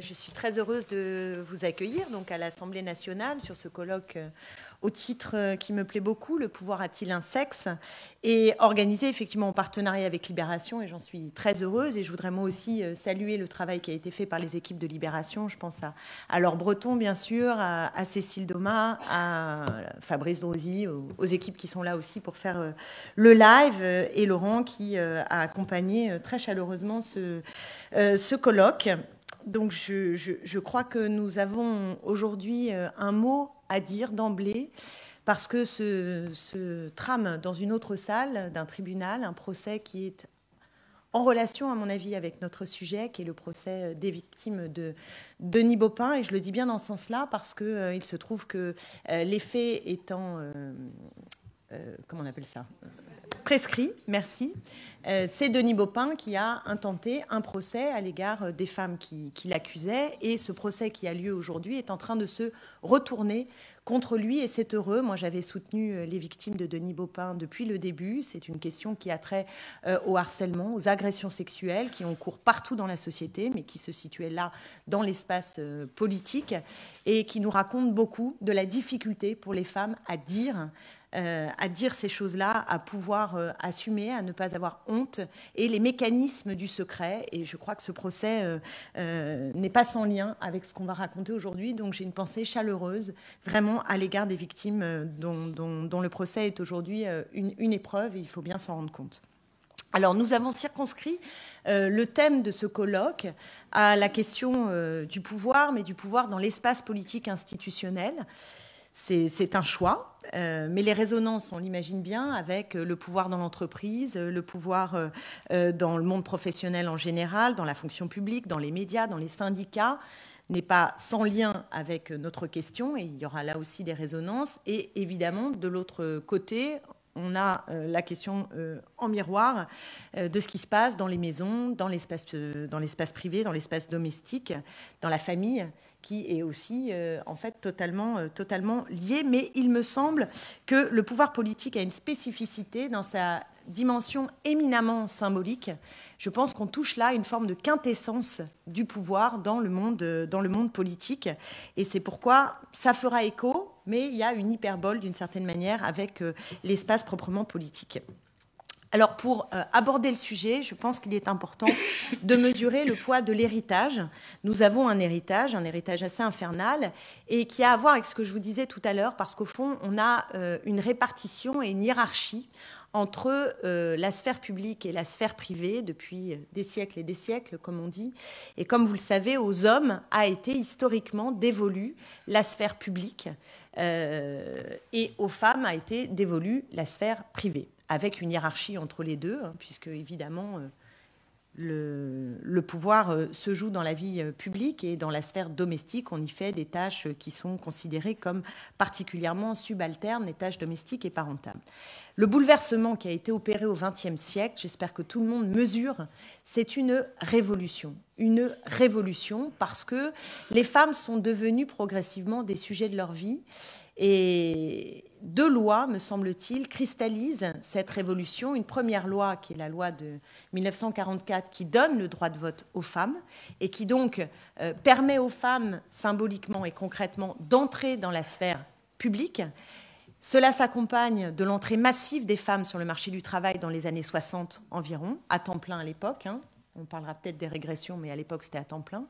Je suis très heureuse de vous accueillir donc, à l'Assemblée nationale sur ce colloque au titre qui me plaît beaucoup, Le pouvoir a-t-il un sexe, et organisé effectivement en partenariat avec Libération, et j'en suis très heureuse. Et je voudrais moi aussi saluer le travail qui a été fait par les équipes de Libération. Je pense à Laure Breton, bien sûr, à Cécile Domas, à Fabrice Drosy, aux équipes qui sont là aussi pour faire le live, et Laurent qui a accompagné très chaleureusement ce colloque. Donc je crois que nous avons aujourd'hui un mot à dire d'emblée, parce que se trame dans une autre salle d'un tribunal un procès qui est en relation, à mon avis, avec notre sujet, qui est le procès des victimes de Denis Baupin. Et je le dis bien dans ce sens-là, parce qu'il se trouve que les faits étant... comment on appelle ça ? Prescrit, merci. C'est Denis Baupin qui a intenté un procès à l'égard des femmes qui l'accusaient. Et ce procès qui a lieu aujourd'hui est en train de se retourner contre lui. Et c'est heureux. Moi, j'avais soutenu les victimes de Denis Baupin depuis le début. C'est une question qui a trait au harcèlement, aux agressions sexuelles qui ont cours partout dans la société, mais qui se situaient là dans l'espace politique et qui nous raconte beaucoup de la difficulté pour les femmes à dire ces choses-là, à pouvoir assumer, à ne pas avoir honte, et les mécanismes du secret. Et je crois que ce procès n'est pas sans lien avec ce qu'on va raconter aujourd'hui. Donc j'ai une pensée chaleureuse, vraiment, à l'égard des victimes dont le procès est aujourd'hui une épreuve, et il faut bien s'en rendre compte. Alors, nous avons circonscrit le thème de ce colloque à la question du pouvoir, mais du pouvoir dans l'espace politique institutionnel. C'est un choix, mais les résonances, on l'imagine bien, avec le pouvoir dans l'entreprise, le pouvoir dans le monde professionnel en général, dans la fonction publique, dans les médias, dans les syndicats, n'est pas sans lien avec notre question, et il y aura là aussi des résonances. Et évidemment, de l'autre côté, on a la question en miroir de ce qui se passe dans les maisons, dans l'espace privé, dans l'espace domestique, dans la famille, qui est aussi en fait totalement lié. Mais il me semble que le pouvoir politique a une spécificité dans sa dimension éminemment symbolique. Je pense qu'on touche là une forme de quintessence du pouvoir dans le monde politique. Et c'est pourquoi ça fera écho, mais il y a une hyperbole d'une certaine manière avec l'espace proprement politique. Alors, pour aborder le sujet, je pense qu'il est important de mesurer le poids de l'héritage. Nous avons un héritage assez infernal, et qui a à voir avec ce que je vous disais tout à l'heure, parce qu'au fond, on a une répartition et une hiérarchie entre la sphère publique et la sphère privée depuis des siècles et des siècles, comme on dit. Et comme vous le savez, aux hommes a été historiquement dévolue la sphère publique, et aux femmes a été dévolue la sphère privée, avec une hiérarchie entre les deux, puisque évidemment le pouvoir se joue dans la vie publique, et dans la sphère domestique, on y fait des tâches qui sont considérées comme particulièrement subalternes, les tâches domestiques et parentales. Le bouleversement qui a été opéré au XXe siècle, j'espère que tout le monde mesure, c'est une révolution. Une révolution parce que les femmes sont devenues progressivement des sujets de leur vie. Et deux lois, me semble-t-il, cristallisent cette révolution. Une première loi, qui est la loi de 1944, qui donne le droit de vote aux femmes, et qui donc permet aux femmes, symboliquement et concrètement, d'entrer dans la sphère publique. Cela s'accompagne de l'entrée massive des femmes sur le marché du travail dans les années 60 environ, à temps plein à l'époque. On parlera peut-être des régressions, mais à l'époque, c'était à temps plein.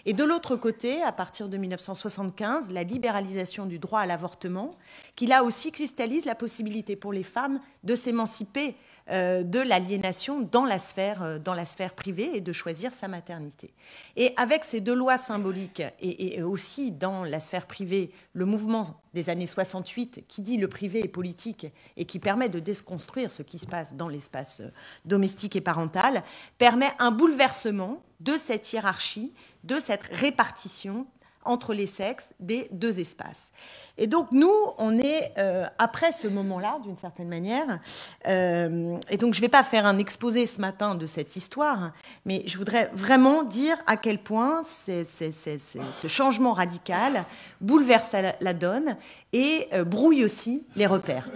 Et de l'autre côté, à partir de 1975, la libéralisation du droit à l'avortement, qui là aussi cristallise la possibilité pour les femmes de s'émanciper de l'aliénation dans la sphère privée, et de choisir sa maternité. Et avec ces deux lois symboliques, et aussi dans la sphère privée, le mouvement des années 68 qui dit le privé est politique, et qui permet de déconstruire ce qui se passe dans l'espace domestique et parental, permet un bouleversement de cette hiérarchie, de cette répartition entre les sexes des deux espaces. Et donc, nous, on est après ce moment-là, d'une certaine manière. Et donc, je ne vais pas faire un exposé ce matin de cette histoire, mais je voudrais vraiment dire à quel point ce changement radical bouleverse la donne et brouille aussi les repères.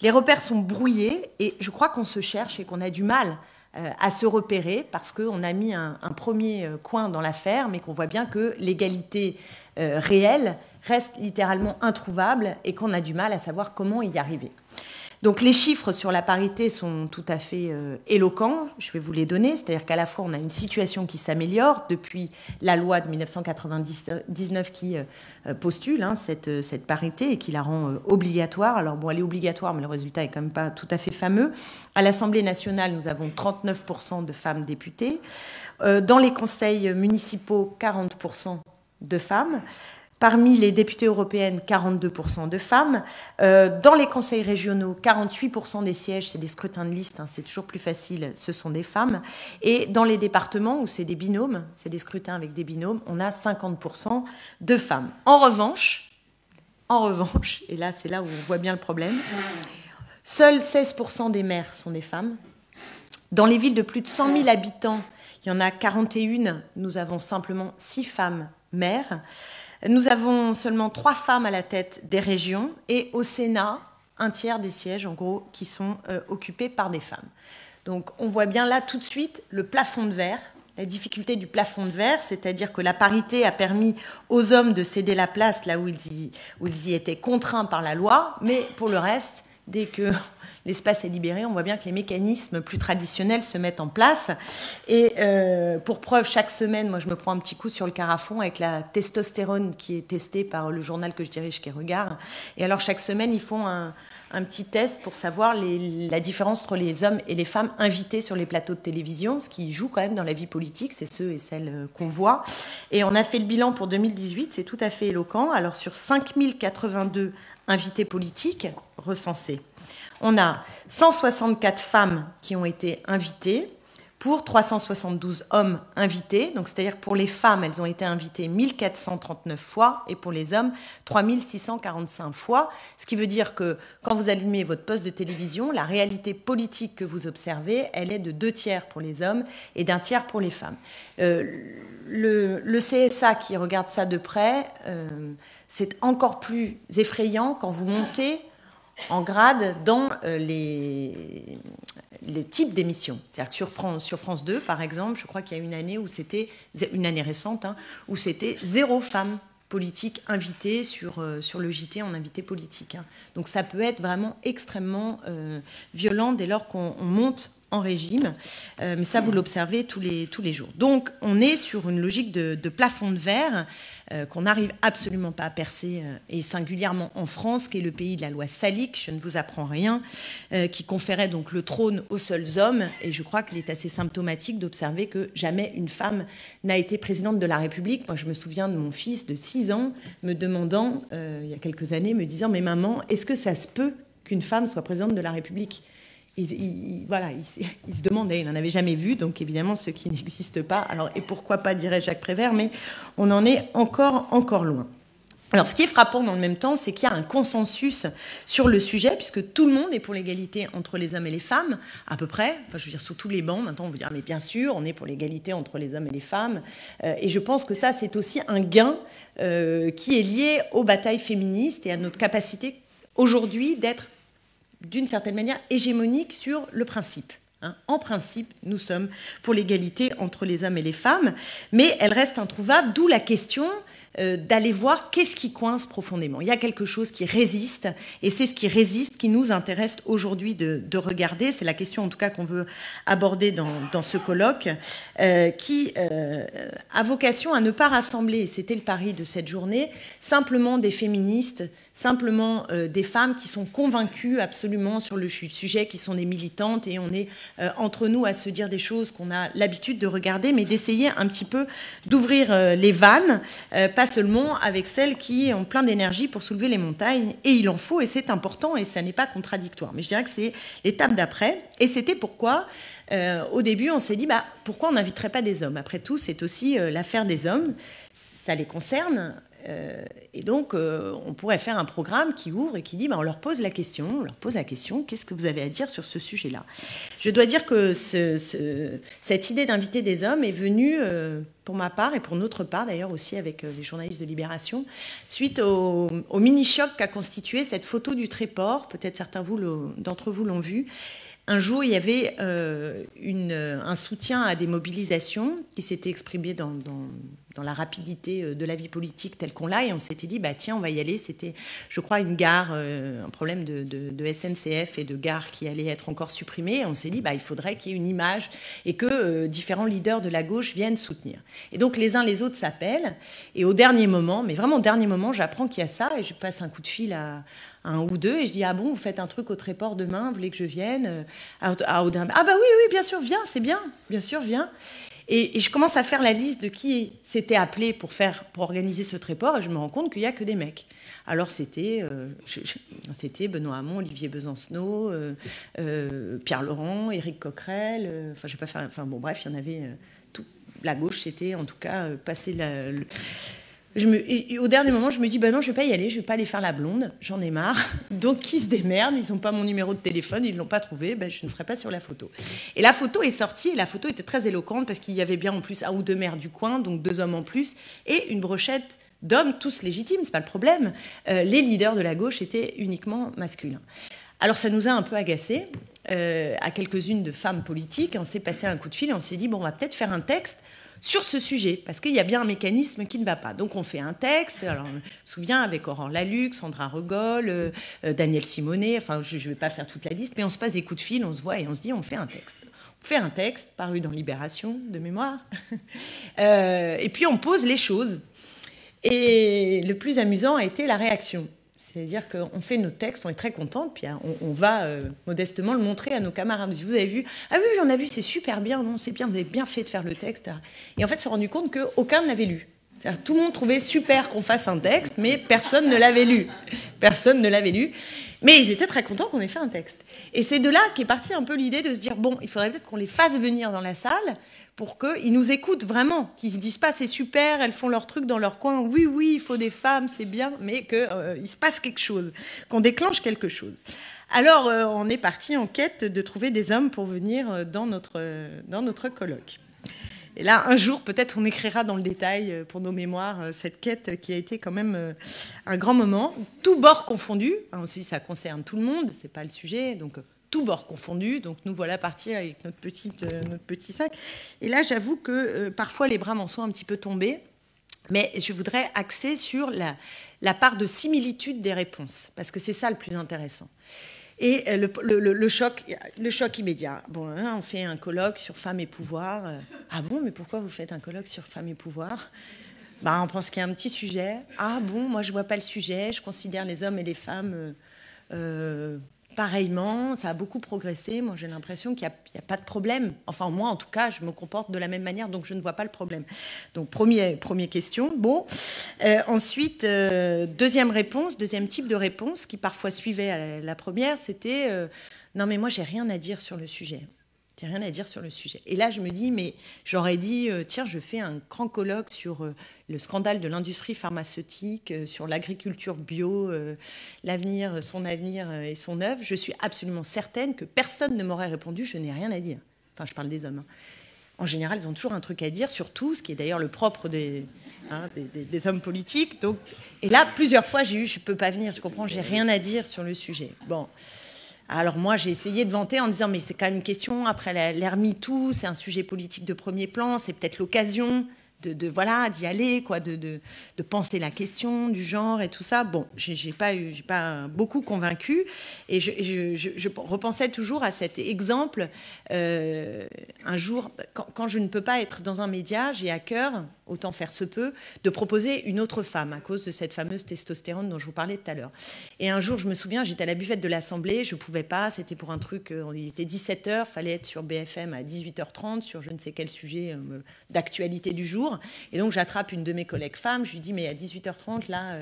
Les repères sont brouillés, et je crois qu'on se cherche et qu'on a du mal à se repérer parce qu'on a mis un premier coin dans l'affaire, mais qu'on voit bien que l'égalité réelle reste littéralement introuvable et qu'on a du mal à savoir comment y arriver. Donc les chiffres sur la parité sont tout à fait éloquents, je vais vous les donner, c'est-à-dire qu'à la fois on a une situation qui s'améliore depuis la loi de 1999 qui postule cette parité et qui la rend obligatoire. Alors bon, elle est obligatoire, mais le résultat est quand même pas tout à fait fameux. À l'Assemblée nationale, nous avons 39% de femmes députées. Dans les conseils municipaux, 40% de femmes. Parmi les députées européennes, 42% de femmes. Dans les conseils régionaux, 48% des sièges, c'est des scrutins de liste, c'est toujours plus facile, ce sont des femmes. Et dans les départements où c'est des binômes, c'est des scrutins avec des binômes, on a 50% de femmes. En revanche, et là c'est là où on voit bien le problème, seuls 16% des maires sont des femmes. Dans les villes de plus de 100 000 habitants, il y en a 41, nous avons simplement 6 femmes maires. Nous avons seulement 3 femmes à la tête des régions et au Sénat, un tiers des sièges, en gros, qui sont occupés par des femmes. Donc on voit bien là tout de suite le plafond de verre, la difficulté du plafond de verre, c'est-à-dire que la parité a permis aux hommes de céder la place là où ils y étaient contraints par la loi, mais pour le reste, dès que l'espace est libéré, on voit bien que les mécanismes plus traditionnels se mettent en place. Et pour preuve, chaque semaine, moi, je me prends un petit coup sur le carafon avec la testostérone qui est testée par le journal que je dirige, qui est Regard. Et alors, chaque semaine, ils font un petit test pour savoir la différence entre les hommes et les femmes invités sur les plateaux de télévision, ce qui joue quand même dans la vie politique, c'est ceux et celles qu'on voit. Et on a fait le bilan pour 2018, c'est tout à fait éloquent. Alors, sur 5082 invités politiques recensés, on a 164 femmes qui ont été invitées pour 372 hommes invités. Donc, c'est-à-dire pour les femmes, elles ont été invitées 1439 fois et pour les hommes, 3645 fois. Ce qui veut dire que quand vous allumez votre poste de télévision, la réalité politique que vous observez, elle est de 2 tiers pour les hommes et d'1 tiers pour les femmes. Le CSA qui regarde ça de près, c'est encore plus effrayant quand vous montez en grade dans les types d'émissions. C'est-à-dire que sur France 2, par exemple, je crois qu'il y a une année où c'était, une année récente, où c'était 0 femme politique invitée sur le JT en invité politique. Donc ça peut être vraiment extrêmement violent dès lors qu'on monte en régime, mais ça vous l'observez tous les jours. Donc on est sur une logique de plafond de verre qu'on n'arrive absolument pas à percer, et singulièrement en France, qui est le pays de la loi salique, je ne vous apprends rien, qui conférait donc le trône aux seuls hommes, et je crois qu'il est assez symptomatique d'observer que jamais une femme n'a été présidente de la République. Moi je me souviens de mon fils de 6 ans me demandant, il y a quelques années, me disant « Mais maman, est-ce que ça se peut qu'une femme soit présidente de la République ?» Il se demandait, il n'en avait jamais vu, donc évidemment ceux qui n'existent pas. Alors, et pourquoi pas, dirait Jacques Prévert, mais on en est encore loin. Alors, ce qui est frappant dans le même temps, c'est qu'il y a un consensus sur le sujet, puisque tout le monde est pour l'égalité entre les hommes et les femmes, à peu près. Enfin, je veux dire, sur tous les bancs, maintenant on vous dire, mais bien sûr, on est pour l'égalité entre les hommes et les femmes. Et je pense que ça, c'est aussi un gain qui est lié aux batailles féministes et à notre capacité aujourd'hui d'être d'une certaine manière hégémonique sur le principe. En principe, nous sommes pour l'égalité entre les hommes et les femmes, mais elle reste introuvable, d'où la question d'aller voir qu'est-ce qui coince profondément. Il y a quelque chose qui résiste, et c'est ce qui résiste qui nous intéresse aujourd'hui de regarder. C'est la question en tout cas qu'on veut aborder dans ce colloque, qui a vocation à ne pas rassembler, c'était le pari de cette journée, simplement des féministes, simplement des femmes qui sont convaincues absolument sur le sujet, qui sont des militantes, et on est entre nous à se dire des choses qu'on a l'habitude de regarder, mais d'essayer un petit peu d'ouvrir les vannes, pas seulement avec celles qui ont plein d'énergie pour soulever les montagnes, et il en faut, et c'est important, et ça n'est pas contradictoire. Mais je dirais que c'est l'étape d'après, et c'était pourquoi, au début, on s'est dit, pourquoi on n'inviterait pas des hommes? Après tout, c'est aussi l'affaire des hommes, ça les concerne. Et donc, on pourrait faire un programme qui ouvre et qui dit, on leur pose la question, qu'est-ce que vous avez à dire sur ce sujet-là? Je dois dire que cette idée d'inviter des hommes est venue, pour ma part et pour notre part d'ailleurs aussi avec les journalistes de Libération, suite au mini-choc qu'a constitué cette photo du Tréport, peut-être certains d'entre vous l'ont vu, un jour, il y avait un soutien à des mobilisations qui s'était exprimé dans la rapidité de la vie politique telle qu'on l'a, et on s'était dit, bah tiens, on va y aller. C'était, je crois, une gare, un problème de SNCF et de gare qui allait être encore supprimé. Et on s'est dit, bah, il faudrait qu'il y ait une image et que différents leaders de la gauche viennent soutenir. Et donc, les uns les autres s'appellent. Et au dernier moment, mais vraiment au dernier moment, j'apprends qu'il y a ça, et je passe un coup de fil à un ou deux, et je dis, ah bon, vous faites un truc au Tréport demain, vous voulez que je vienne à Audun? Ah bah oui, oui, bien sûr, viens, c'est bien, bien sûr, viens. Et je commence à faire la liste de qui s'était appelé pour organiser ce Tréport, et je me rends compte qu'il n'y a que des mecs. Alors c'était Benoît Hamon, Olivier Besancenot, Pierre Laurent, Éric Coquerel, enfin je vais pas faire, enfin bon bref, il y en avait tout. La gauche, c'était en tout cas passer au dernier moment, je me dis, bah non, je vais pas y aller, je vais pas aller faire la blonde, j'en ai marre. Donc, qui se démerdent, ils n'ont pas mon numéro de téléphone, ils ne l'ont pas trouvé, ben, je ne serai pas sur la photo. Et la photo est sortie, et la photo était très éloquente, parce qu'il y avait bien en plus un ou deux maires du coin, donc 2 hommes en plus, et une brochette d'hommes, tous légitimes, c'est pas le problème. Les leaders de la gauche étaient uniquement masculins. Alors, ça nous a un peu agacés, à quelques-unes de femmes politiques, on s'est passé un coup de fil, et on s'est dit, bon, on va peut-être faire un texte sur ce sujet, parce qu'il y a bien un mécanisme qui ne va pas. Donc on fait un texte, alors je me souviens avec Aurore Laluc, Sandra Regol, Daniel Simonet, enfin je ne vais pas faire toute la liste, mais on se passe des coups de fil, on se voit et on se dit on fait un texte. On fait un texte paru dans Libération, de mémoire, et puis on pose les choses. Et le plus amusant a été la réaction. C'est-à-dire qu'on fait nos textes, on est très contente, puis on va modestement le montrer à nos camarades. On dit, vous avez vu? Ah oui, on a vu, c'est super bien, non, c'est bien, vous avez bien fait de faire le texte. Et en fait, on s'est rendu compte qu'aucun ne l'avait lu. Tout le monde trouvait super qu'on fasse un texte, mais personne ne l'avait lu. Personne ne l'avait lu. Mais ils étaient très contents qu'on ait fait un texte. Et c'est de là qu'est partie un peu l'idée de se dire, bon, il faudrait peut-être qu'on les fasse venir dans la salle pour qu'ils nous écoutent vraiment, qu'ils ne se disent pas, c'est super, elles font leur truc dans leur coin, oui, oui, il faut des femmes, c'est bien, mais qu'il se passe quelque chose, qu'on déclenche quelque chose. Alors, on est parti en quête de trouver des hommes pour venir dans notre colloque. Et là, un jour, peut-être on écrira dans le détail pour nos mémoires cette quête qui a été quand même un grand moment, tout bord confondu. Aussi, ça concerne tout le monde, c'est pas le sujet, donc tout bord confondu. Donc nous voilà partis avec notre petit sac. Et là, j'avoue que parfois les bras m'en sont un petit peu tombés. Mais je voudrais axer sur la part de similitude des réponses, parce que c'est ça le plus intéressant. Et le choc immédiat. Bon, hein, on fait un colloque sur femmes et pouvoir. Ah bon, mais pourquoi vous faites un colloque sur femmes et pouvoir? Bah, on pense qu'il y a un petit sujet. Ah bon, moi je vois pas le sujet. Je considère les hommes et les femmes pareillement. Ça a beaucoup progressé. Moi j'ai l'impression qu'il n'y a pas de problème. Enfin moi en tout cas, je me comporte de la même manière, donc je ne vois pas le problème. Donc première question. Bon. Ensuite, deuxième type de réponse qui parfois suivait la première, c'était non mais moi j'ai rien à dire sur le sujet. J'ai rien à dire sur le sujet. Et là je me dis mais j'aurais dit tiens je fais un grand colloque sur le scandale de l'industrie pharmaceutique, sur l'agriculture bio, l'avenir, son avenir et son œuvre. Je suis absolument certaine que personne ne m'aurait répondu je n'ai rien à dire. Enfin je parle des hommes. Hein. En général, ils ont toujours un truc à dire sur tout, ce qui est d'ailleurs le propre des hommes politiques. Donc, et là, plusieurs fois, j'ai eu, je ne peux pas venir, tu comprends, j'ai rien à dire sur le sujet. Bon. Alors moi, j'ai essayé de vanter en disant, mais c'est quand même une question, après l'ère MeToo, c'est un sujet politique de premier plan, c'est peut-être l'occasion voilà, d'y aller, quoi, de penser la question du genre et tout ça. Bon, j'ai pas beaucoup convaincu. Et je repensais toujours à cet exemple. Un jour, quand je ne peux pas être dans un média, j'ai à cœur, autant faire se peut, de proposer une autre femme à cause de cette fameuse testostérone dont je vous parlais tout à l'heure. Et un jour, je me souviens, j'étais à la buvette de l'Assemblée, je ne pouvais pas, c'était pour un truc, il était 17h, il fallait être sur BFM à 18h30 sur je ne sais quel sujet d'actualité du jour. Et donc, j'attrape une de mes collègues femmes, je lui dis, mais à 18h30, là,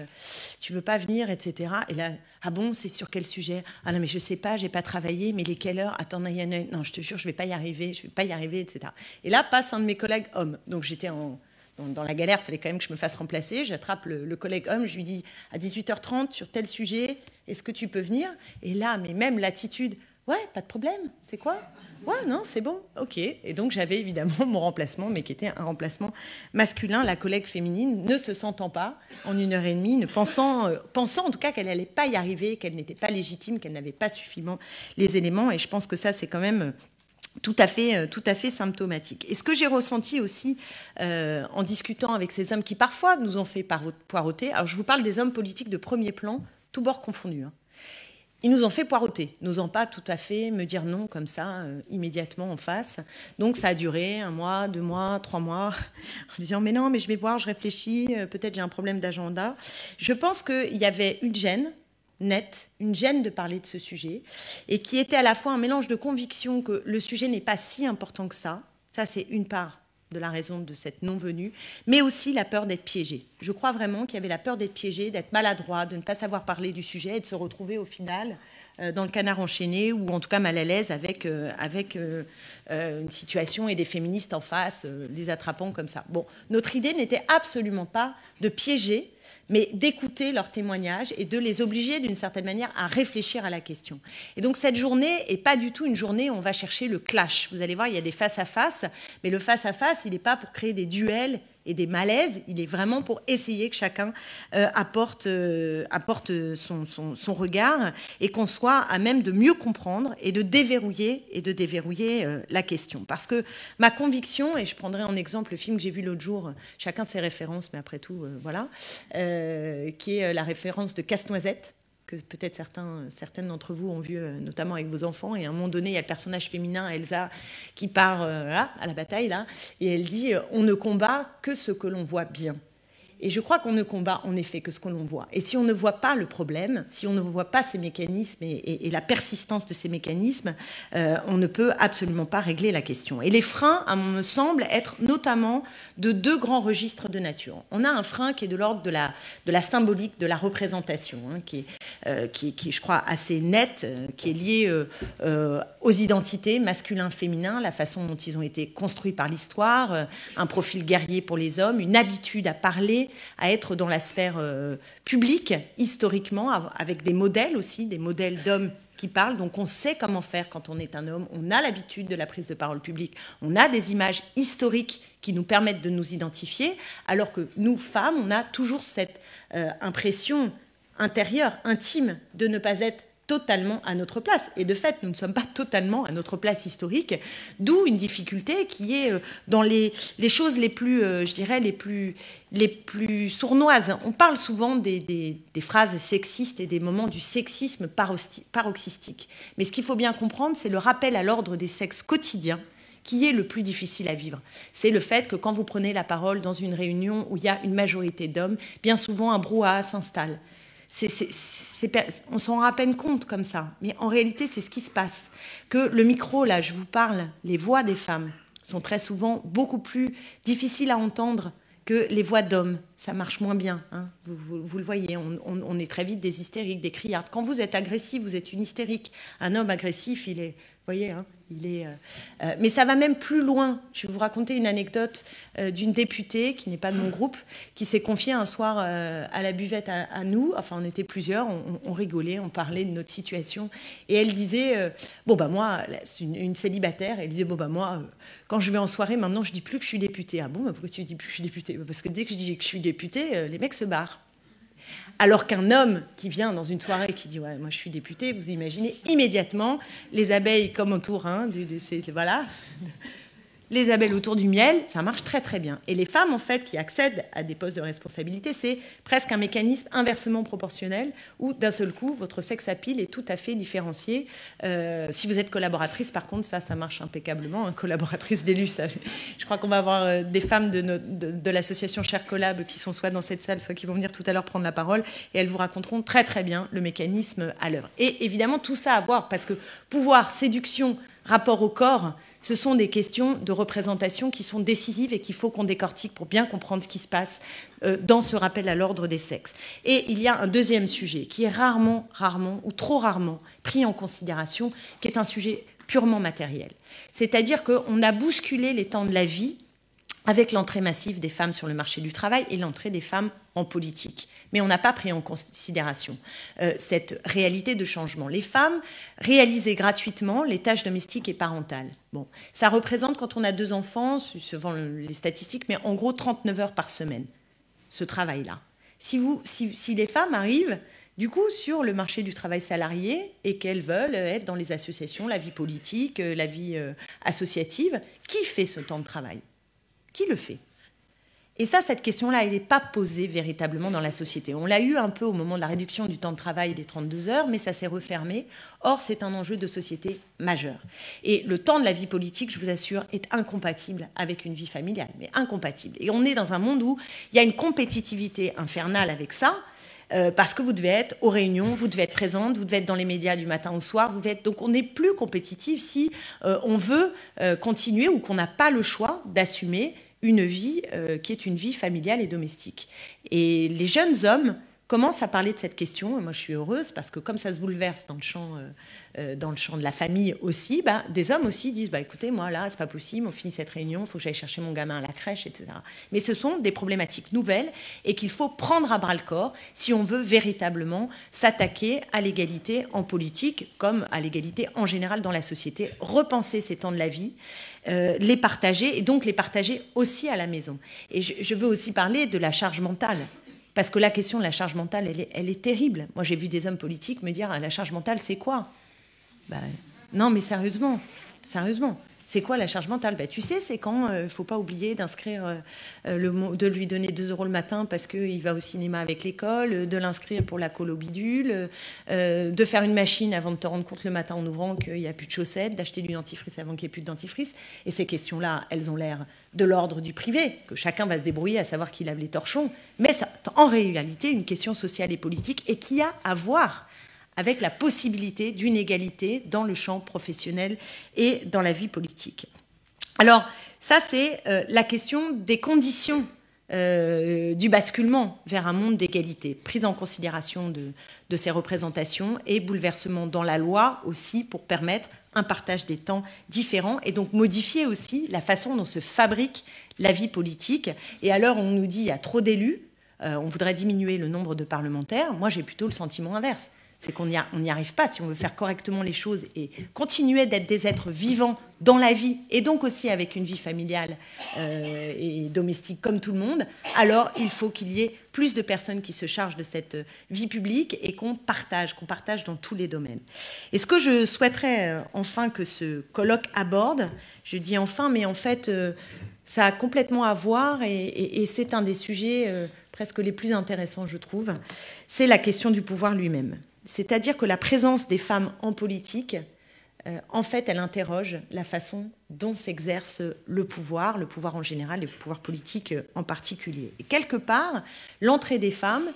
tu veux pas venir, etc. Et là, ah bon, c'est sur quel sujet? Ah non, mais je sais pas, j'ai pas travaillé, mais les quelle heure? Attends, non, je te jure, je vais pas y arriver, etc. Et là, passe un de mes collègues hommes. Donc, j'étais dans la galère, il fallait quand même que je me fasse remplacer. J'attrape le collègue homme, je lui dis, à 18h30, sur tel sujet, est-ce que tu peux venir? Et là, mais même l'attitude, Ouais, pas de problème. C'est quoi? Ouais, non, c'est bon. OK. Et donc, j'avais évidemment mon remplacement, mais qui était un remplacement masculin, la collègue féminine, ne se sentant pas en 1 heure et demie, ne pensant en tout cas qu'elle n'allait pas y arriver, qu'elle n'était pas légitime, qu'elle n'avait pas suffisamment les éléments. Et je pense que ça, c'est quand même tout à fait symptomatique. Et ce que j'ai ressenti aussi en discutant avec ces hommes qui parfois nous ont fait poireauter, alors je vous parle des hommes politiques de premier plan, tous bords confondus, hein. Ils nous ont fait poireauter, n'osant pas tout à fait me dire non comme ça, immédiatement en face. Donc ça a duré 1 mois, 2 mois, 3 mois, en disant mais non, mais je vais voir, je réfléchis, peut-être j'ai un problème d'agenda. Je pense qu'il y avait une gêne nette, une gêne de parler de ce sujet, et qui était à la fois un mélange de conviction que le sujet n'est pas si important que ça c'est une part de la raison de cette non-venue, mais aussi la peur d'être piégé. Je crois vraiment qu'il y avait la peur d'être piégé, d'être maladroit, de ne pas savoir parler du sujet et de se retrouver au final dans le canard enchaîné ou en tout cas mal à l'aise avec une situation et des féministes en face, les attrapant comme ça. Bon, notre idée n'était absolument pas de piéger, mais d'écouter leurs témoignages et de les obliger d'une certaine manière à réfléchir à la question. Et donc cette journée n'est pas du tout une journée où on va chercher le clash. Vous allez voir, il y a des face-à-face, mais le face-à-face, il n'est pas pour créer des duels et des malaises, il est vraiment pour essayer que chacun apporte son regard et qu'on soit à même de mieux comprendre et de déverrouiller la question. Parce que ma conviction, et je prendrai en exemple le film que j'ai vu l'autre jour, chacun ses références, mais après tout, voilà, qui est la référence de Casse-Noisette, que peut-être certaines d'entre vous ont vu, notamment avec vos enfants. Et à un moment donné, il y a le personnage féminin, Elsa, qui part là, à la bataille, là, et elle dit « On ne combat que ce que l'on voit bien ». Et je crois qu'on ne combat en effet que ce que l'on voit. Et si on ne voit pas le problème, si on ne voit pas ces mécanismes et la persistance de ces mécanismes, on ne peut absolument pas régler la question. Et les freins, à me semble, être notamment de 2 grands registres de nature. On a un frein qui est de l'ordre de la symbolique, de la représentation, hein, qui est, je crois, assez net, qui est lié aux identités masculin-féminin, la façon dont ils ont été construits par l'histoire, un profil guerrier pour les hommes, une habitude à parler, à être dans la sphère publique, historiquement, avec des modèles aussi, des modèles d'hommes qui parlent. Donc on sait comment faire quand on est un homme, on a l'habitude de la prise de parole publique, on a des images historiques qui nous permettent de nous identifier, alors que nous, femmes, on a toujours cette impression intérieure, intime, de ne pas être totalement à notre place. Et de fait, nous ne sommes pas totalement à notre place historique, d'où une difficulté qui est dans les choses les plus, je dirais, les plus sournoises. On parle souvent des phrases sexistes et des moments du sexisme paroxystique. Mais ce qu'il faut bien comprendre, c'est le rappel à l'ordre des sexes quotidiens qui est le plus difficile à vivre. C'est le fait que quand vous prenez la parole dans une réunion où il y a une majorité d'hommes, bien souvent un brouhaha s'installe. On s'en rend à peine compte comme ça, mais en réalité, c'est ce qui se passe. Que le micro, là, je vous parle, les voix des femmes sont très souvent beaucoup plus difficiles à entendre que les voix d'hommes. Ça marche moins bien, hein. Vous le voyez, on est très vite des hystériques, des criardes. Quand vous êtes agressif, vous êtes une hystérique. Un homme agressif, il est, vous voyez, hein, mais ça va même plus loin. Je vais vous raconter une anecdote d'une députée qui n'est pas de mon groupe, qui s'est confiée un soir à la buvette à nous. Enfin, on était plusieurs, on rigolait, on parlait de notre situation. Et elle disait, bon, bah moi, c'est une célibataire, elle disait, bon, bah moi, quand je vais en soirée, maintenant, je dis plus que je suis députée. Ah bon, bah, pourquoi tu dis plus que je suis députée? Parce que dès que je dis que je suis députée, les mecs se barrent. Alors qu'un homme qui vient dans une soirée et qui dit « ouais, moi je suis député », vous imaginez immédiatement les abeilles comme autour, hein, voilà, les abeilles autour du miel, ça marche très très bien. Et les femmes en fait qui accèdent à des postes de responsabilité, c'est presque un mécanisme inversement proportionnel où d'un seul coup votre sex appeal est tout à fait différencié. Si vous êtes collaboratrice, par contre, ça marche impeccablement. Hein, collaboratrice d'élu, je crois qu'on va avoir des femmes de l'association Cher Collab qui sont soit dans cette salle, soit qui vont venir tout à l'heure prendre la parole et elles vous raconteront très très bien le mécanisme à l'œuvre. Et évidemment tout ça à voir parce que pouvoir, séduction, rapport au corps, ce sont des questions de représentation qui sont décisives et qu'il faut qu'on décortique pour bien comprendre ce qui se passe dans ce rappel à l'ordre des sexes. Et il y a un deuxième sujet qui est rarement ou trop rarement pris en considération, qui est un sujet purement matériel. C'est-à-dire qu'on a bousculé les temps de la vie avec l'entrée massive des femmes sur le marché du travail et l'entrée des femmes en politique. Mais on n'a pas pris en considération cette réalité de changement. Les femmes réalisaient gratuitement les tâches domestiques et parentales. Bon, ça représente, quand on a 2 enfants, suivant les statistiques, mais en gros 39 heures par semaine, ce travail-là. Si les femmes arrivent, du coup, sur le marché du travail salarié et qu'elles veulent être dans les associations, la vie politique, la vie associative, qui fait ce temps de travail ? Qui le fait ? Et ça, cette question-là, elle n'est pas posée véritablement dans la société. On l'a eu un peu au moment de la réduction du temps de travail des 32 heures, mais ça s'est refermé. Or, c'est un enjeu de société majeur. Et le temps de la vie politique, je vous assure, est incompatible avec une vie familiale, mais incompatible. Et on est dans un monde où il y a une compétitivité infernale avec ça, parce que vous devez être aux réunions, vous devez être présente, vous devez être dans les médias du matin au soir. Donc on n'est plus compétitif si on veut continuer ou qu'on n'a pas le choix d'assumer une vie qui est une vie familiale et domestique. Et les jeunes hommes commencent à parler de cette question. Et moi, je suis heureuse parce que comme ça se bouleverse dans le champ de la famille aussi, des hommes aussi disent écoutez, moi, là, c'est pas possible, on finit cette réunion, il faut que j'aille chercher mon gamin à la crèche, etc. Mais ce sont des problématiques nouvelles et qu'il faut prendre à bras-le-corps si on veut véritablement s'attaquer à l'égalité en politique comme à l'égalité en général dans la société, repenser ces temps de la vie, les partager et donc les partager aussi à la maison. Et je veux aussi parler de la charge mentale. Parce que la question de la charge mentale, elle est terrible. Moi, j'ai vu des hommes politiques me dire la charge mentale, c'est quoi ? Non, mais sérieusement, c'est quoi la charge mentale ? Tu sais, c'est quand il ne faut pas oublier d'inscrire, de lui donner 2 € le matin parce qu'il va au cinéma avec l'école, de l'inscrire pour la colo bidule, de faire une machine avant de te rendre compte le matin en ouvrant qu'il n'y a plus de chaussettes, d'acheter du dentifrice avant qu'il n'y ait plus de dentifrice. Et ces questions-là, elles ont l'air de l'ordre du privé, que chacun va se débrouiller à savoir qui lave les torchons. Mais c'est en réalité une question sociale et politique et qui a à voir avec la possibilité d'une égalité dans le champ professionnel et dans la vie politique. Alors, ça, c'est la question des conditions du basculement vers un monde d'égalité, prise en considération de ces représentations et bouleversement dans la loi aussi pour permettre un partage des temps différents et donc modifier aussi la façon dont se fabrique la vie politique. Et à l'heure où on nous dit qu'il y a trop d'élus, on voudrait diminuer le nombre de parlementaires, moi j'ai plutôt le sentiment inverse. C'est qu'on n'y arrive pas si on veut faire correctement les choses et continuer d'être des êtres vivants dans la vie et donc aussi avec une vie familiale et domestique comme tout le monde, alors il faut qu'il y ait plus de personnes qui se chargent de cette vie publique et qu'on partage dans tous les domaines. Et ce que je souhaiterais enfin que ce colloque aborde, je dis enfin, mais en fait, ça a complètement à voir et c'est un des sujets presque les plus intéressants, je trouve, c'est la question du pouvoir lui-même. C'est-à-dire que la présence des femmes en politique, en fait, elle interroge la façon dont s'exerce le pouvoir en général et le pouvoir politique en particulier. Et quelque part, l'entrée des femmes,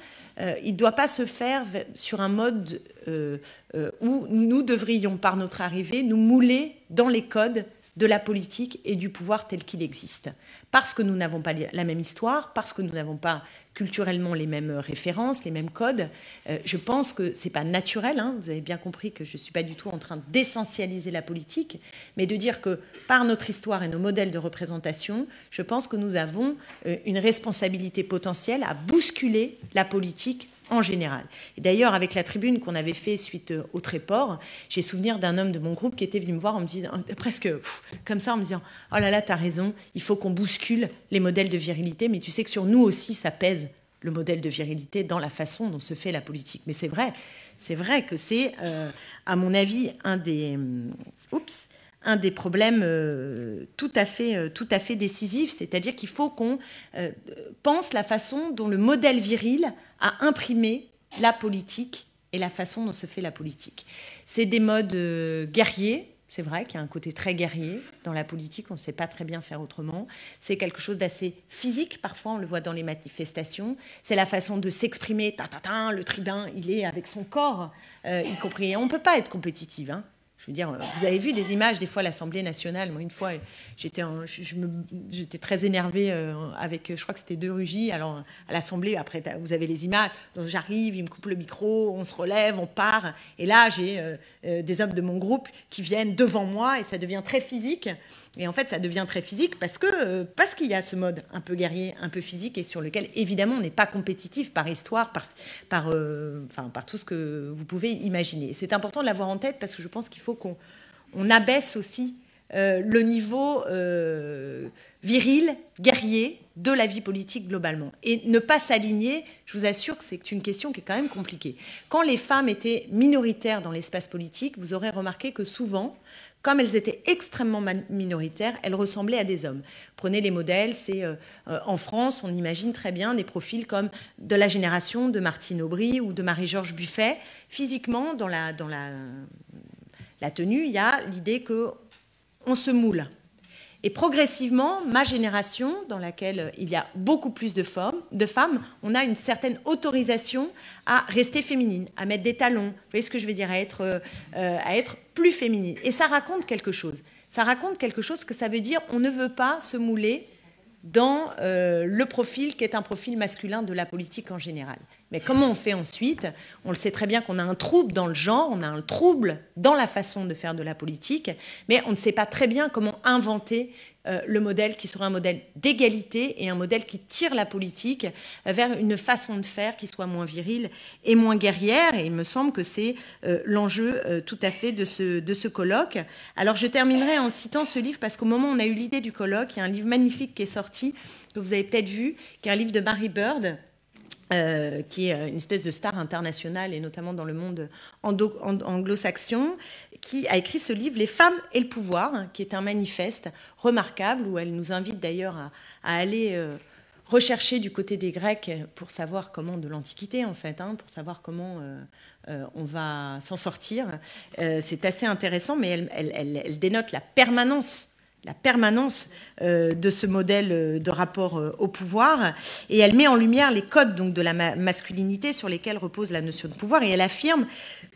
il ne doit pas se faire sur un mode où nous devrions, par notre arrivée, nous mouler dans les codes de la politique et du pouvoir tel qu'il existe. Parce que nous n'avons pas la même histoire, parce que nous n'avons pas culturellement les mêmes références, les mêmes codes. Je pense que ce n'est pas naturel, hein. Vous avez bien compris que je ne suis pas du tout en train d'essentialiser la politique, mais de dire que par notre histoire et nos modèles de représentation, je pense que nous avons une responsabilité potentielle à bousculer la politique en général. Et d'ailleurs, avec la tribune qu'on avait fait suite au Tréport, j'ai souvenir d'un homme de mon groupe qui était venu me voir en me disant, presque comme ça, en me disant « Oh là là, t'as raison, il faut qu'on bouscule les modèles de virilité, mais tu sais que sur nous aussi, ça pèse le modèle de virilité dans la façon dont se fait la politique. » Mais c'est vrai que c'est, à mon avis, un des problèmes tout à fait décisifs, c'est-à-dire qu'il faut qu'on pense la façon dont le modèle viril a imprimé la politique et la façon dont se fait la politique. C'est des modes guerriers, c'est vrai qu'il y a un côté très guerrier dans la politique, on ne sait pas très bien faire autrement. C'est quelque chose d'assez physique, parfois on le voit dans les manifestations. C'est la façon de s'exprimer, le tribun, il est avec son corps, y compris. On ne peut pas être compétitive, hein. Je veux dire, vous avez vu des images, des fois, à l'Assemblée nationale. Moi, une fois, j'étais très énervée avec, je crois que c'était De Rugy. Alors, à l'Assemblée, après, vous avez les images. Donc, j'arrive, il me coupe le micro, on se relève, on part. Et là, j'ai des hommes de mon groupe qui viennent devant moi et ça devient très physique. Et en fait, ça devient très physique parce qu'il y a ce mode un peu guerrier, un peu physique et sur lequel, évidemment, on n'est pas compétitif par histoire, par tout ce que vous pouvez imaginer. C'est important de l'avoir en tête parce que je pense qu'il faut qu'on abaisse aussi le niveau viril, guerrier de la vie politique globalement. Et ne pas s'aligner, je vous assure que c'est une question qui est quand même compliquée. Quand les femmes étaient minoritaires dans l'espace politique, vous aurez remarqué que souvent, comme elles étaient extrêmement minoritaires, elles ressemblaient à des hommes. Prenez les modèles, c'est en France, on imagine très bien des profils comme de la génération de Martine Aubry ou de Marie-Georges Buffet. Physiquement, dans la tenue, il y a l'idée qu'on se moule. Et progressivement, ma génération, dans laquelle il y a beaucoup plus de femmes, on a une certaine autorisation à rester féminine, à mettre des talons, vous voyez ce que je veux dire, à être plus féminine. Et ça raconte quelque chose. Ça raconte quelque chose que ça veut dire on ne veut pas se mouler dans le profil qui est un profil masculin de la politique en général. Mais comment on fait ensuite? On le sait très bien qu'on a un trouble dans le genre, on a un trouble dans la façon de faire de la politique, mais on ne sait pas très bien comment inventer le modèle qui sera un modèle d'égalité et un modèle qui tire la politique vers une façon de faire qui soit moins virile et moins guerrière. Et il me semble que c'est l'enjeu tout à fait de ce colloque. Alors je terminerai en citant ce livre parce qu'au moment où on a eu l'idée du colloque, il y a un livre magnifique qui est sorti, que vous avez peut-être vu, qui est un livre de Mary Bird, qui est une espèce de star internationale et notamment dans le monde anglo-saxon, qui a écrit ce livre « Les femmes et le pouvoir », qui est un manifeste remarquable où elle nous invite d'ailleurs à aller rechercher du côté des Grecs pour savoir comment, de l'Antiquité en fait, pour savoir comment on va s'en sortir. C'est assez intéressant, mais elle dénote la permanence de ce modèle de rapport au pouvoir, et elle met en lumière les codes donc, de la masculinité sur lesquels repose la notion de pouvoir, et elle affirme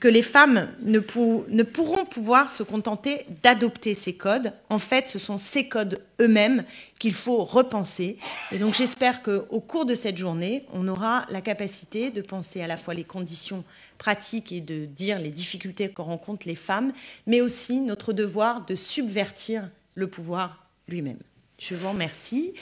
que les femmes ne pourront pouvoir se contenter d'adopter ces codes. En fait, ce sont ces codes eux-mêmes qu'il faut repenser. Et donc j'espère qu'au cours de cette journée, on aura la capacité de penser à la fois les conditions pratiques et de dire les difficultés que rencontrent les femmes, mais aussi notre devoir de subvertir le pouvoir lui-même. Je vous remercie.